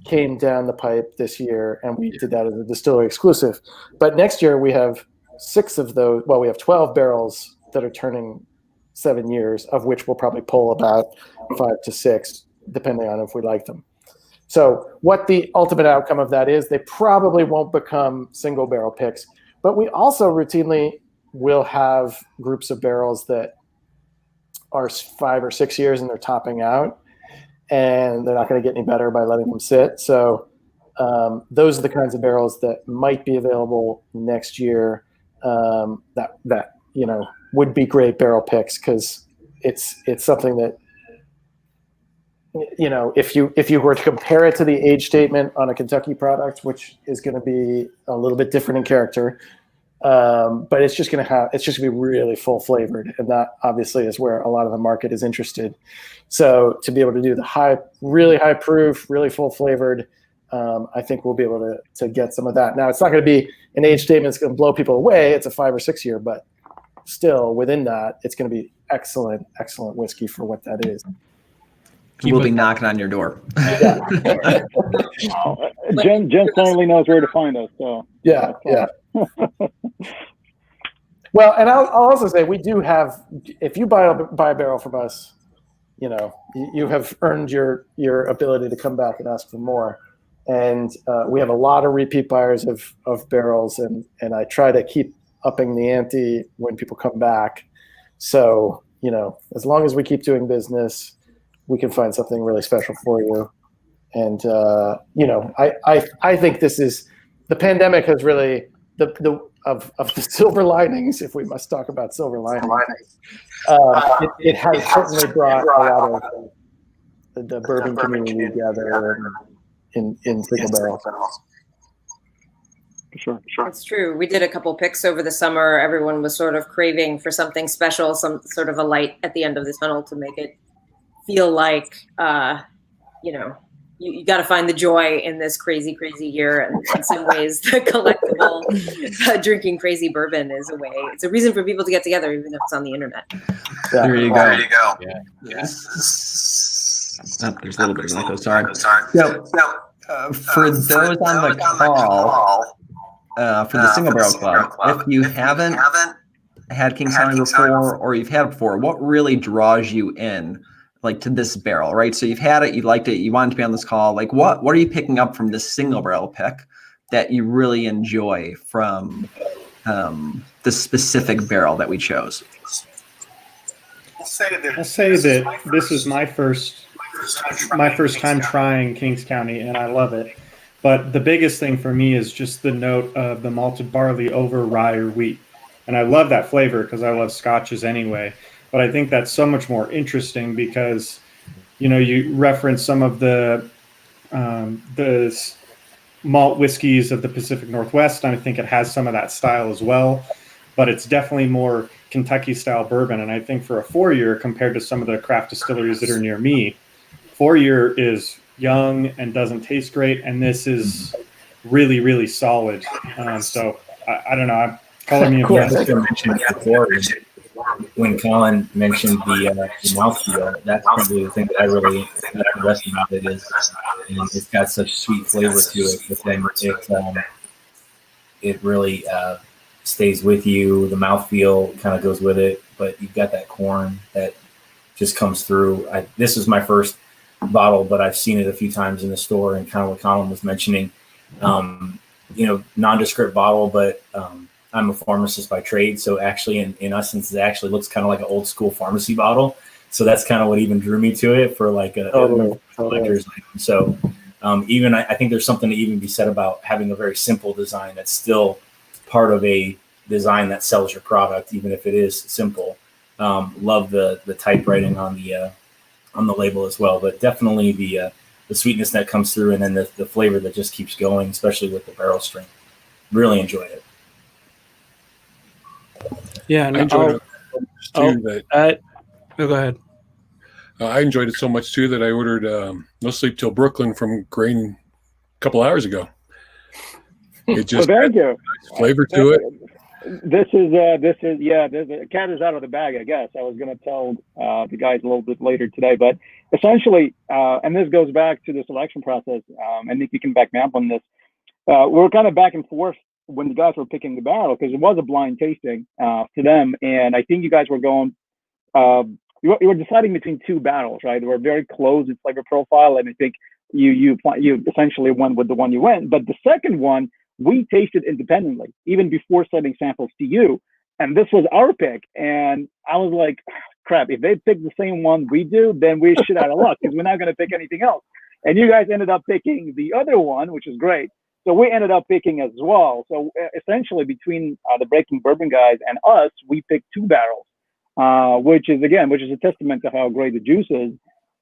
came down the pipe this year, and we did that as a distillery exclusive. But next year we have 6 of those. Well, we have 12 barrels that are turning 7 years, of which we'll probably pull about 5 to 6, depending on if we like them. So what the ultimate outcome of that is, they probably won't become single barrel picks, but we also routinely will have groups of barrels that are 5 or 6 years and they're topping out, and they're not going to get any better by letting them sit. So those are the kinds of barrels that might be available next year that you know would be great barrel picks, because it's something that, you know, if you were to compare it to the age statement on a Kentucky product, which is going to be a little bit different in character, but it's just going to be really full flavored, and that obviously is where a lot of the market is interested. So to be able to do the really high proof, really full flavored, I think we'll be able to get some of that. Now, it's not going to be an age statement that's going to blow people away. It's a 5 or 6 year, but still within that, it's going to be excellent whiskey for what that is. We'll be knocking on your door. Jen certainly knows where to find us. So yeah. Well, and I'll also say we do have. If you buy a barrel from us, you know you have earned your ability to come back and ask for more. And we have a lot of repeat buyers of barrels, and I try to keep upping the ante when people come back. So, you know, as long as we keep doing business, we can find something really special for you. And, you know, I think this is, the pandemic has really, of the silver linings, if we must talk about silver linings, it has certainly brought a lot of the bourbon community together in single barrels. Sure. That's true. We did a couple picks over the summer. Everyone was sort of craving for something special, some sort of a light at the end of the tunnel to make it feel like, you know, you got to find the joy in this crazy year. And in some ways, the collectible drinking crazy bourbon is a way. It's a reason for people to get together, even if it's on the internet. Yeah. There you go. Yeah. Oh, there's a little bit of an echo. Sorry. So, for those on the call, for the Single Barrel Club, if you haven't had Kings County before, or you've had it before, what really draws you in, like, to this barrel, right? So you've had it, you liked it, you wanted to be on this call. Like, what are you picking up from this single barrel pick that you really enjoy from the specific barrel that we chose? I'll say that this is my first time trying Kings County, and I love it. But the biggest thing for me is just the note of the malted barley over rye or wheat. And I love that flavor because I love scotches anyway. But I think that's so much more interesting because, you know, you reference some of the malt whiskeys of the Pacific Northwest, and I think it has some of that style as well. But it's definitely more Kentucky-style bourbon. And I think for a 4-year, compared to some of the craft distilleries that are near me, 4-year is young and doesn't taste great, and this is really, really solid. So I don't know. Color me mentioned before, when Colin mentioned the mouthfeel, that's probably the thing that I really like the rest about it is it's got such sweet flavor to it, but then it really stays with you. The mouthfeel kind of goes with it, but you've got that corn that just comes through. This is my first bottle, but I've seen it a few times in the store, and kind of what Colin was mentioning, you know, nondescript bottle, but I'm a pharmacist by trade, so actually in essence it actually looks kind of like an old school pharmacy bottle, so that's kind of what even drew me to it for like a collector's item. So even I think there's something to even be said about having a very simple design that's still part of a design that sells your product, even if it is simple. Love the typewriting on on the label as well. But definitely the sweetness that comes through, and then the flavor that just keeps going, especially with the barrel strength. Really enjoy it. Yeah, I enjoyed it so much too. Go ahead. I enjoyed it so much too that I ordered No Sleep Till Brooklyn from Grain a couple hours ago. It just well, thank you. Nice flavor to it. This is the cat is out of the bag, I guess. I was going to tell the guys a little bit later today, but essentially, and this goes back to the selection process. I think you can back me up on this. We're kind of back and forth when the guys were picking the barrel, because it was a blind tasting to them, and I think you guys were going. You were deciding between two barrels, right? They were very close in flavor profile, and I think you essentially went with the one you went. But the second one, we tasted independently, even before sending samples to you. And this was our pick. And I was like, crap, if they pick the same one we do, then we're shit out of luck, because we're not going to pick anything else. And you guys ended up picking the other one, which is great. So we ended up picking as well. So essentially between the Breaking Bourbon guys and us, we picked two barrels, which is a testament to how great the juice is.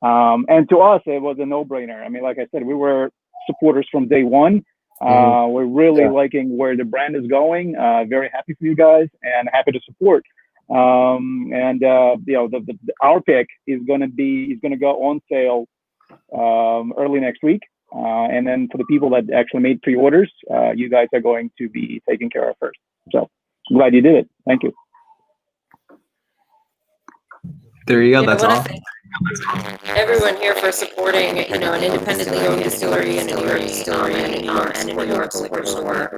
And to us, it was a no-brainer. I mean, like I said, we were supporters from day one. We're really liking where the brand is going. Very happy for you guys and happy to support. Our pick is going to go on sale early next week. And then for the people that actually made pre-orders, you guys are going to be taken care of first. So I'm glad you did it. Thank you. There you go. That's awesome. Everyone here for supporting, an independently owned distillery and a New York distillery and a New York liquor store,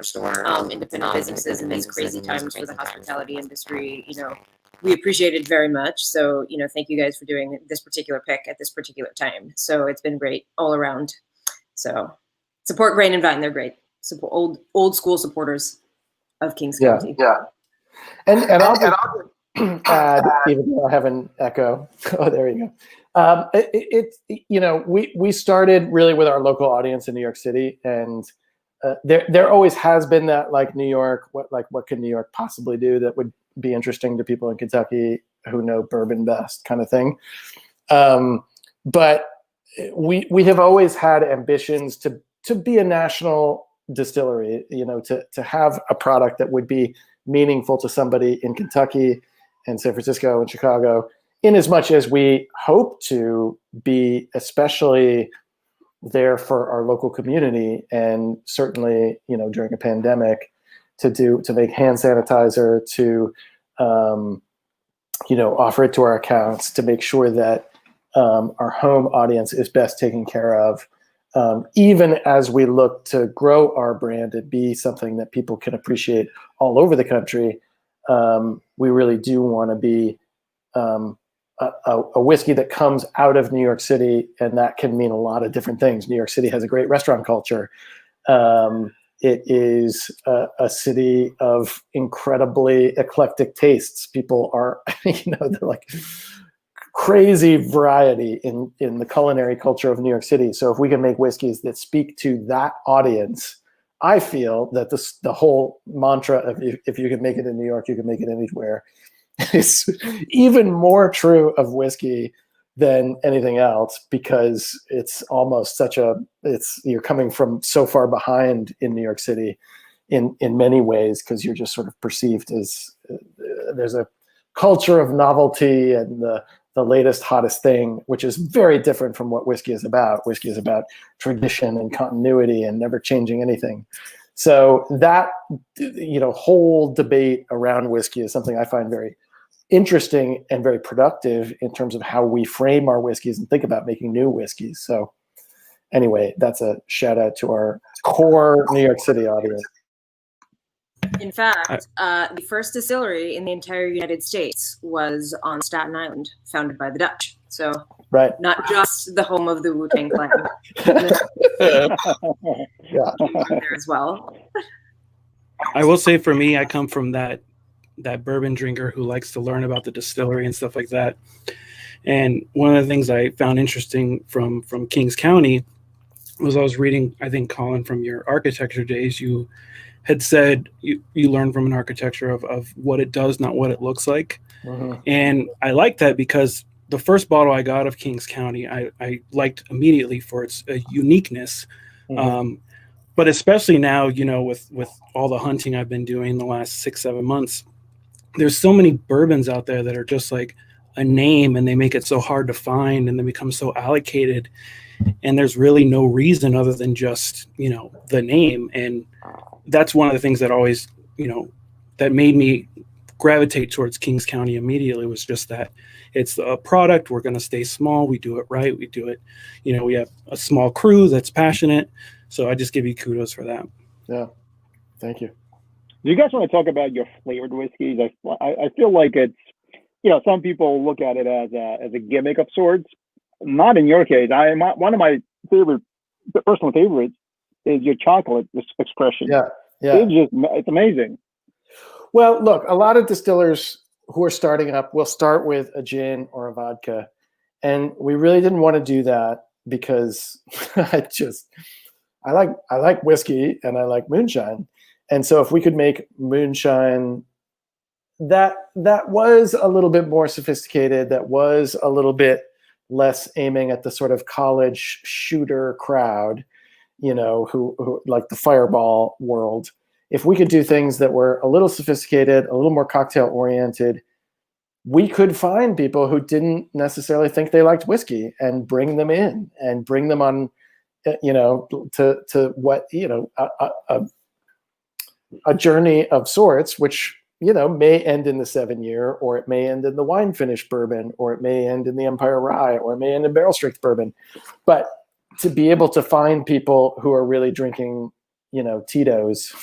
independent businesses in these crazy times for the hospitality industry. We appreciate it very much. So, thank you guys for doing this particular pick at this particular time. So it's been great all around. So support Grain and Vine. They're great. Support old school supporters of Kings County. Yeah. And I'll add, even though I have an echo. Oh, there you go. We started really with our local audience in New York City, and there always has been that, like, New York, what can New York possibly do that would be interesting to people in Kentucky who know bourbon best, kind of thing. But we have always had ambitions to be a national distillery, to have a product that would be meaningful to somebody in Kentucky and San Francisco and Chicago, in as much as we hope to be especially there for our local community, and certainly, during a pandemic, to make hand sanitizer, to offer it to our accounts, to make sure that our home audience is best taken care of, even as we look to grow our brand and be something that people can appreciate all over the country. We really do want to be a whiskey that comes out of New York City, and that can mean a lot of different things. New York City has a great restaurant culture. It is a city of incredibly eclectic tastes. People are, they're like crazy variety in the culinary culture of New York City. So if we can make whiskeys that speak to that audience, I feel that the whole mantra of if you can make it in New York, you can make it anywhere, is even more true of whiskey than anything else, because it's almost you're coming from so far behind in New York City in many ways, because you're just sort of perceived as there's a culture of novelty and the latest, hottest thing, which is very different from what whiskey is about. Whiskey is about tradition and continuity and never changing anything. So that, whole debate around whiskey is something I find very interesting and very productive in terms of how we frame our whiskeys and think about making new whiskeys. So anyway, that's a shout out to our core New York City audience. In fact, the first distillery in the entire United States was on Staten Island, founded by the Dutch. So, right, not just the home of the Wu-Tang Clan. Yeah, there as well. I will say, for me, I come from that bourbon drinker who likes to learn about the distillery and stuff like that. And one of the things I found interesting from Kings County was I was reading, I think, Colin, from your architecture days, you had said you learn from an architecture of what it does, not what it looks like. Mm-hmm. And I like that, because the first bottle I got of Kings County, I liked immediately for its uniqueness. But especially now, with all the hunting I've been doing the last 6-7 months, there's so many bourbons out there that are just like a name, and they make it so hard to find, and they become so allocated, and there's really no reason other than just, the name. And that's one of the things that always, that made me gravitate towards Kings County immediately, was just that it's a product. We're going to stay small. We do it right. We do it, we have a small crew that's passionate. So I just give you kudos for that. Yeah. Thank you. Do you guys want to talk about your flavored whiskeys? I feel like it's, some people look at it as a gimmick of sorts. Not in your case. One of my personal favorites is your chocolate expression. Yeah. It's amazing. Well, look, a lot of distillers who are starting up will start with a gin or a vodka, and we really didn't want to do that because I like whiskey and I like moonshine. And so if we could make moonshine that was a little bit more sophisticated, that was a little bit less aiming at the sort of college shooter crowd, who like the Fireball world. If we could do things that were a little sophisticated, a little more cocktail oriented, we could find people who didn't necessarily think they liked whiskey and bring them in and bring them on, to what, a journey of sorts, which, may end in the 7-year, or it may end in the wine finish bourbon, or it may end in the Empire Rye, or it may end in barrel strength bourbon. But to be able to find people who are really drinking, Tito's,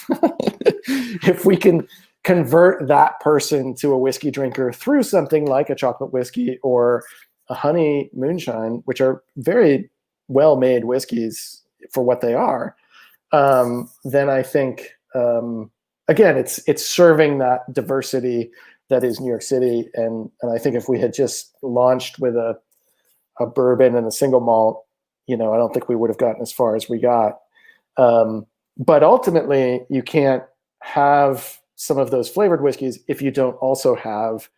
if we can convert that person to a whiskey drinker through something like a chocolate whiskey or a honey moonshine, which are very well-made whiskeys for what they are, then I think, again, it's serving that diversity that is New York City. And I think if we had just launched with a bourbon and a single malt, I don't think we would have gotten as far as we got. But ultimately, you can't have some of those flavored whiskeys if you don't also have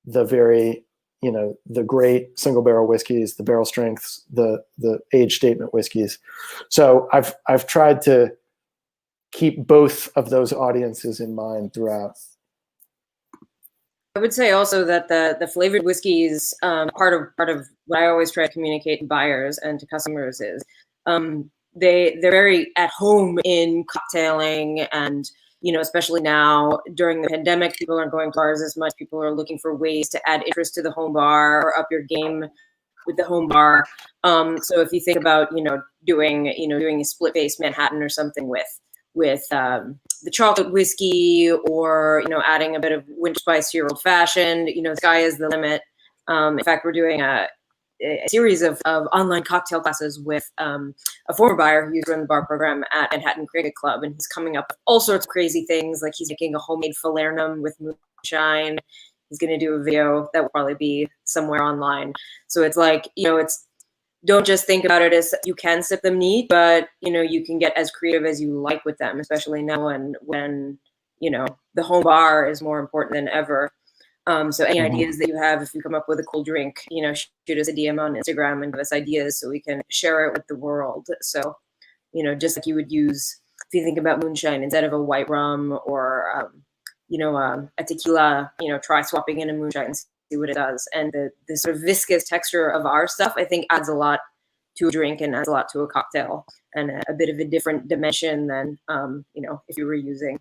the very, the great single barrel whiskeys, the barrel strengths, the age statement whiskeys. So I've tried to keep both of those audiences in mind throughout. I would say also that the flavored whiskeys, part of what I always try to communicate to buyers and to customers is they're very at home in cocktailing, and especially now during the pandemic, people aren't going to bars as much. People are looking for ways to add interest to the home bar or up your game with the home bar. So if you think about doing a split base Manhattan or something with the chocolate whiskey, or adding a bit of winter spice to your old fashioned, the sky is the limit. In fact, we're doing a series of online cocktail classes with a former buyer who used to run the bar program at Manhattan Cricket Club, and he's coming up with all sorts of crazy things, like he's making a homemade falernum with moonshine. He's going to do a video that will probably be somewhere online. So it's like, don't just think about it as you can sip them neat, but you can get as creative as you like with them, especially now when the home bar is more important than ever. So any ideas that you have, if you come up with a cool drink, shoot us a DM on Instagram and give us ideas so we can share it with the world. So, just like you would use, if you think about moonshine, instead of a white rum or, a tequila, try swapping in a moonshine and see what it does. And the sort of viscous texture of our stuff, I think, adds a lot to a drink and adds a lot to a cocktail, and a bit of a different dimension than, if you were using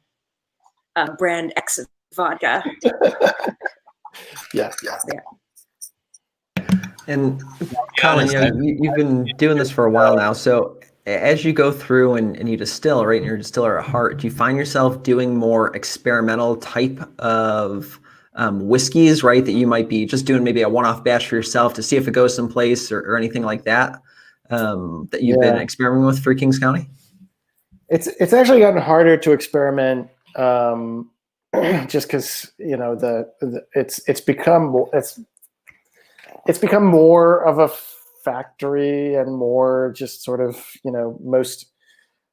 brand X vodka. Yeah. And Colin, you've been doing this for a while now. So as you go through and you distill, right, and you're a distiller at heart, do you find yourself doing more experimental type of whiskeys, right, that you might be just doing maybe a one-off batch for yourself to see if it goes someplace or anything like that, that you've been experimenting with for Kings County? It's actually gotten harder to experiment, just because it's become more of a factory and more just sort of most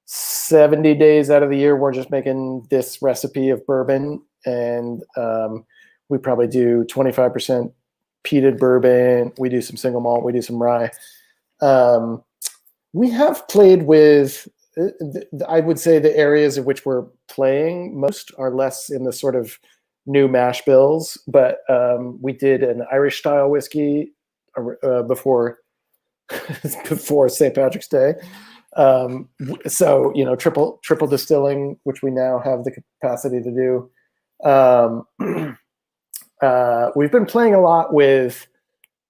70 days out of the year we're just making this recipe of bourbon, and we probably do 25% peated bourbon. We do some single malt. We do some rye. We have played with, I would say the areas in which we're playing most are less in the sort of new mash bills, but we did an Irish style whiskey before St. Patrick's Day. So, triple distilling, which we now have the capacity to do. We've been playing a lot with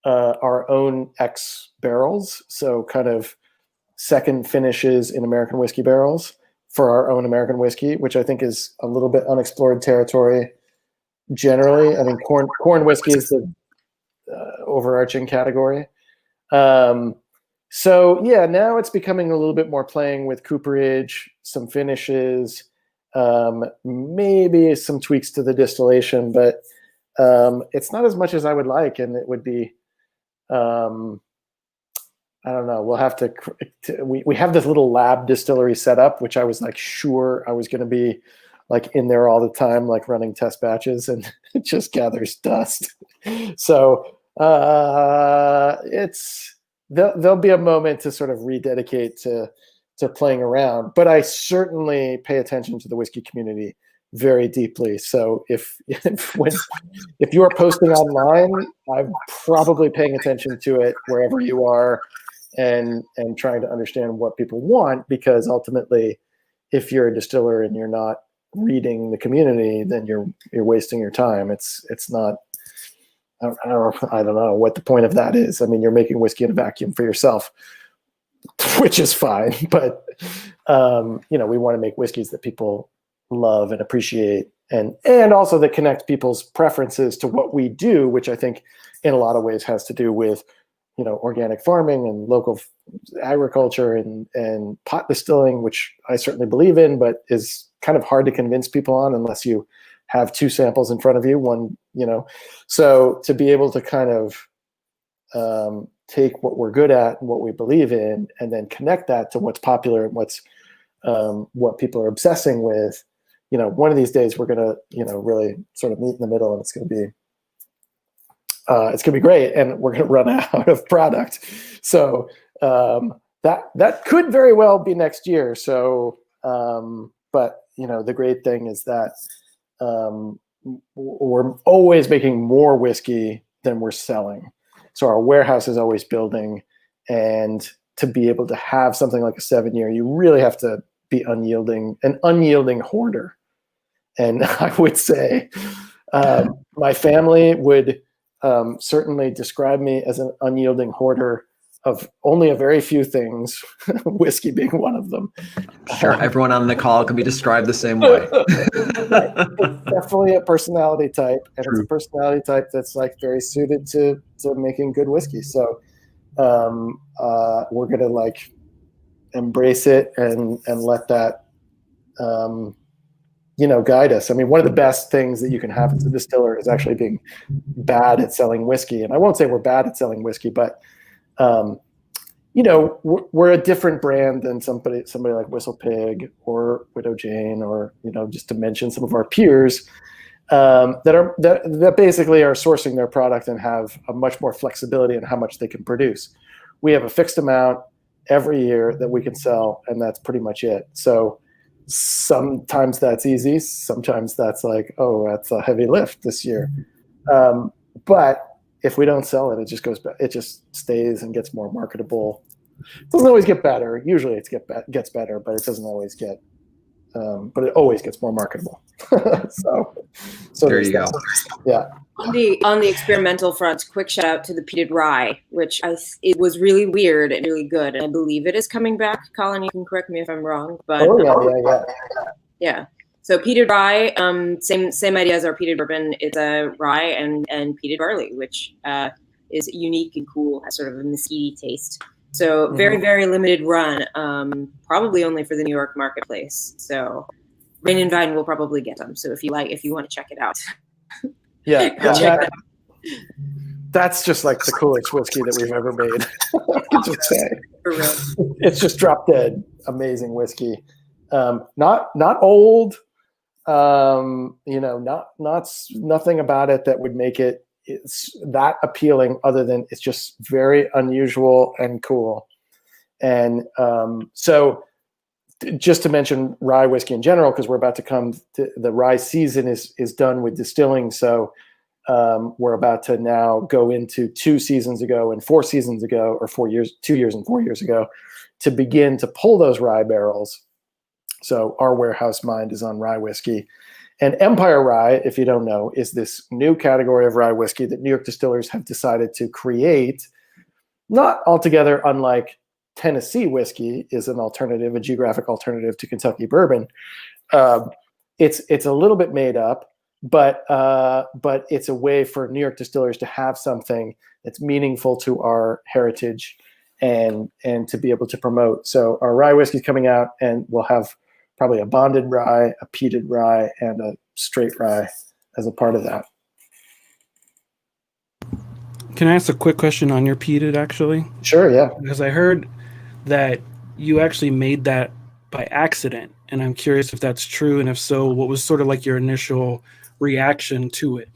our own X barrels, so kind of second finishes in American whiskey barrels for our own American whiskey, which I think is a little bit unexplored territory. Generally, I think corn whiskey is the overarching category. So yeah, now it's becoming a little bit more playing with cooperage, some finishes, maybe some tweaks to the distillation, but it's not as much as I would like, and it would be, I don't know. We'll have to. We have this little lab distillery set up, which I was like sure I was going to be like in there all the time, like running test batches, and it just gathers dust. So there'll be a moment to sort of rededicate to playing around. But I certainly pay attention to the whiskey community very deeply. So if you are posting online, I'm probably paying attention to it wherever you are, and trying to understand what people want, because ultimately, if you're a distiller and you're not reading the community, then you're wasting your time. It's not. I don't know what the point of that is. I mean, you're making whiskey in a vacuum for yourself, which is fine. But we want to make whiskeys that people love and appreciate, and also that connect people's preferences to what we do, which I think in a lot of ways has to do with organic farming and local agriculture and pot distilling, which I certainly believe in, but is kind of hard to convince people on unless you have two samples in front of you. One, so to be able to kind of take what we're good at and what we believe in, and then connect that to what's popular and what people are obsessing with. One of these days we're gonna, really sort of meet in the middle, and it's gonna be great, and we're gonna run out of product. So that could very well be next year. So, but the great thing is that we're always making more whiskey than we're selling. So our warehouse is always building, and to be able to have something like a 7-year, you really have to be an unyielding hoarder. And I would say my family would certainly describe me as an unyielding hoarder of only a very few things, whiskey being one of them. Sure, everyone on the call can be described the same way. Right. It's definitely a personality type, and It's a personality type that's like very suited to making good whiskey. So we're gonna like embrace it and let that guide us. I mean, one of the best things that you can have as a distiller is actually being bad at selling whiskey. And I won't say we're bad at selling whiskey, but we're a different brand than somebody like Whistle Pig or Widow Jane, or just to mention some of our peers that basically are sourcing their product and have a much more flexibility in how much they can produce. We have a fixed amount every year that we can sell, and that's pretty much it. So sometimes that's easy, sometimes that's like, oh, that's a heavy lift this year. But if we don't sell it, it just goes back. It just stays and gets more marketable. It doesn't always get better. Usually it gets better, but it doesn't always get. But it always gets more marketable. so there you go. Yeah. On the experimental front, quick shout out to the peated rye, which it was really weird and really good. And I believe it is coming back. Colin, you can correct me if I'm wrong, but yeah. So peated rye, same idea as our peated bourbon. It's a rye and peated barley, which is unique and cool, has sort of a mesquite taste. So very, very limited run, probably only for the New York marketplace. So Grain and Vine will probably get them. So if you want to check it out. Yeah. That's just like the coolest whiskey that we've ever made. I can just say. For real. It's just drop dead amazing whiskey. Not old. Not nothing about it that would make it it's that appealing, other than it's just very unusual and cool. And so just to mention rye whiskey in general, because we're about to come to the rye season is done with distilling. So we're about to now go into 2 seasons ago and 4 seasons ago, or 4 years, 2 years and 4 years ago, to begin to pull those rye barrels. So our warehouse mind is on rye whiskey. And Empire Rye, if you don't know, is this new category of rye whiskey that New York distillers have decided to create, not altogether unlike Tennessee whiskey is an alternative, a geographic alternative to Kentucky bourbon. It's a little bit made up, but it's a way for New York distillers to have something that's meaningful to our heritage and to be able to promote. So our rye whiskey is coming out, and we'll have probably a bonded rye, a peated rye, and a straight rye as a part of that. Can I ask a quick question on your peated, actually? Sure, yeah. Because I heard that you actually made that by accident, and I'm curious if that's true, and if so, what was sort of like your initial reaction to it?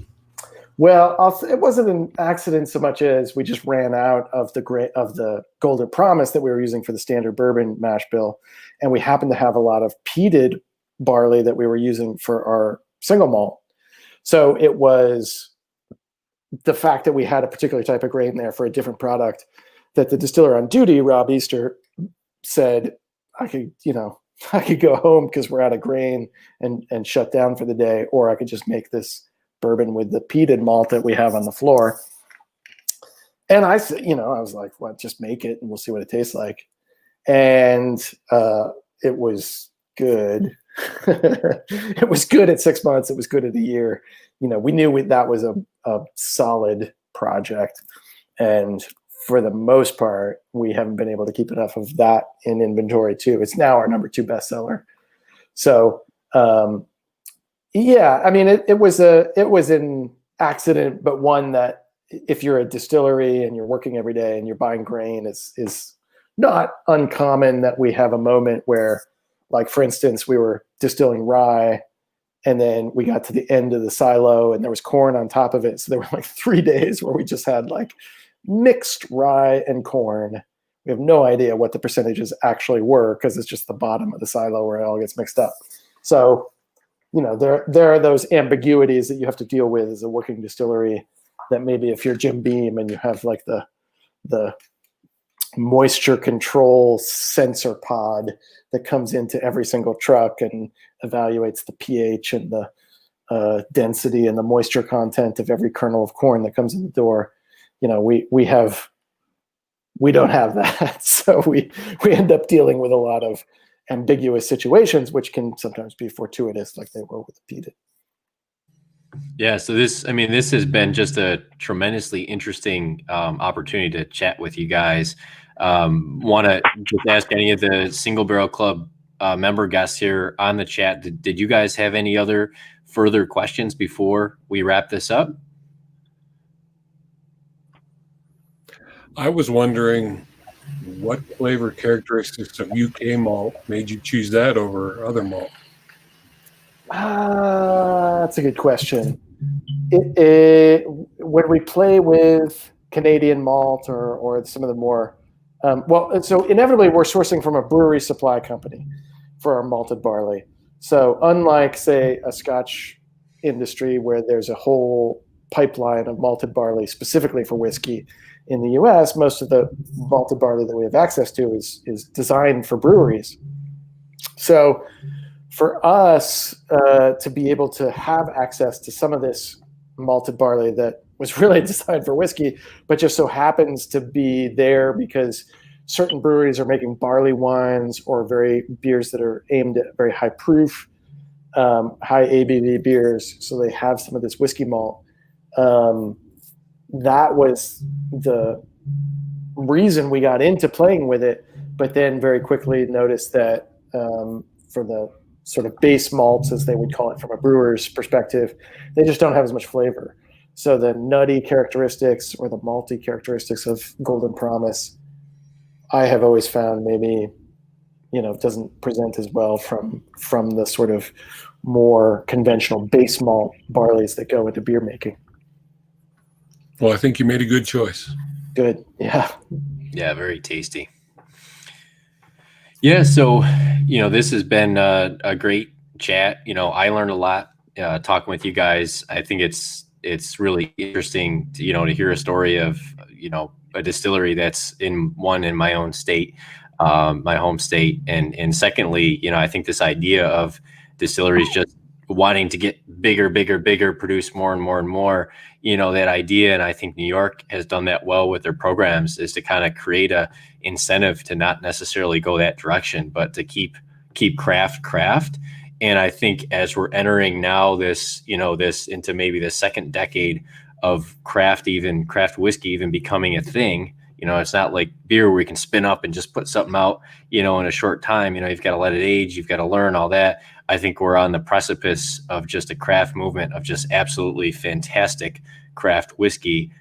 Well, it wasn't an accident so much as we just ran out of the Golden Promise that we were using for the standard bourbon mash bill, and we happened to have a lot of peated barley that we were using for our single malt. So it was the fact that we had a particular type of grain there for a different product that the distiller on duty, Rob Easter, said I could go home because we're out of grain and shut down for the day, or I could just make this bourbon with the peated malt that we have on the floor. And I said, I was like, well, just make it and we'll see what it tastes like. And it was good. It was good at 6 months. It was good at a year. We knew that was a solid project. And for the most part, we haven't been able to keep enough of that in inventory too. It's now our number 2 bestseller. So, yeah, I mean, it was an accident, but one that if you're a distillery and you're working every day and you're buying grain, is not uncommon that we have a moment where, like, for instance, we were distilling rye and then we got to the end of the silo and there was corn on top of it. So there were like 3 days where we just had like mixed rye and corn. We have no idea what the percentages actually were because it's just the bottom of the silo where it all gets mixed up. So, there are those ambiguities that you have to deal with as a working distillery, that maybe if you're Jim Beam and you have like the moisture control sensor pod that comes into every single truck and evaluates the pH and the density and the moisture content of every kernel of corn that comes in the door. We don't have that. So we end up dealing with a lot of ambiguous situations, which can sometimes be fortuitous, like they were with the peated. Yeah, so this has been just a tremendously interesting opportunity to chat with you guys. Want to just ask any of the Single Barrel Club member guests here on the chat, did you guys have any other further questions before we wrap this up? I was wondering what flavor characteristics of UK malt made you choose that over other malt? That's a good question. When we play with Canadian malt or some of the more, so inevitably we're sourcing from a brewery supply company for our malted barley. So unlike, say, a Scotch industry where there's a whole pipeline of malted barley specifically for whiskey, in the US, most of the malted barley that we have access to is designed for breweries. So for us to be able to have access to some of this malted barley that was really designed for whiskey, but just so happens to be there because certain breweries are making barley wines or beers that are aimed at very high proof, high ABV beers. So they have some of this whiskey malt. That was the reason we got into playing with it, but then very quickly noticed that for the sort of base malts, as they would call it from a brewer's perspective, they just don't have as much flavor. So the nutty characteristics or the malty characteristics of Golden Promise, I have always found maybe, doesn't present as well from the sort of more conventional base malt barleys that go into beer making. Well, I think you made a good choice. Good. Yeah. Yeah, very tasty. Yeah, so this has been a great chat. I learned a lot talking with you guys. I think it's really interesting to hear a story of a distillery that's in my own state, my home state, and secondly, I think this idea of distilleries just wanting to get bigger, produce more and more and more. That idea, and I think New York has done that well with their programs, is to kind of create a incentive to not necessarily go that direction, but to keep craft. And I think as we're entering now this into maybe the second decade of craft whiskey even becoming a thing. It's not like beer where we can spin up and just put something out, in a short time. You've got to let it age, you've got to learn all that. I think we're on the precipice of just a craft movement of just absolutely fantastic craft whiskey,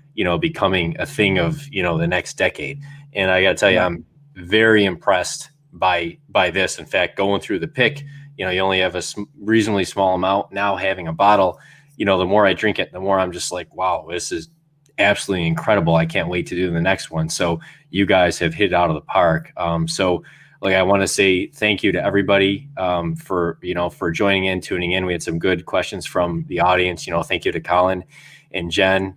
becoming a thing of, the next decade. And I got to tell you, I'm very impressed by this. In fact, going through the pick, you only have a reasonably small amount. Now having a bottle, the more I drink it, the more I'm just like, wow, this is absolutely incredible. I can't wait to do the next one. So you guys have hit it out of the park. I want to say thank you to everybody for joining in, tuning in. We had some good questions from the audience. Thank you to Colin and Jen.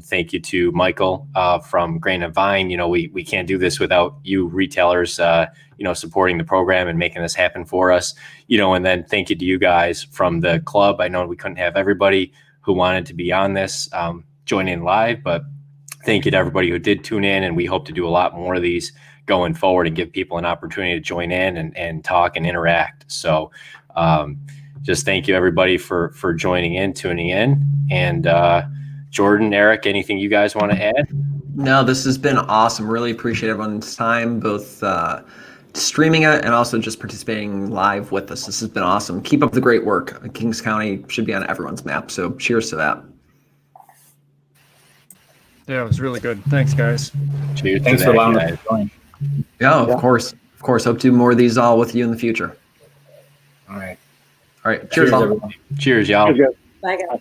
Thank you to Michael from Grain and Vine. We can't do this without you retailers, supporting the program and making this happen for us. And then thank you to you guys from the club. I know we couldn't have everybody who wanted to be on this join in live, but thank you to everybody who did tune in. And we hope to do a lot more of these going forward and give people an opportunity to join in and talk and interact. So just thank you everybody for joining in, tuning in. And Jordan, Eric, anything you guys want to add? No, this has been awesome. Really appreciate everyone's time, both streaming it and also just participating live with us. This has been awesome. Keep up the great work. Kings County should be on everyone's map. So cheers to that. Yeah, it was really good. Thanks, guys. Cheers. Thanks for allowing us to join. Yeah, of course. Of course. Hope to do more of these all with you in the future. All right. All right. Cheers all. Everyone. Cheers, y'all. Cheers, guys. Bye, guys.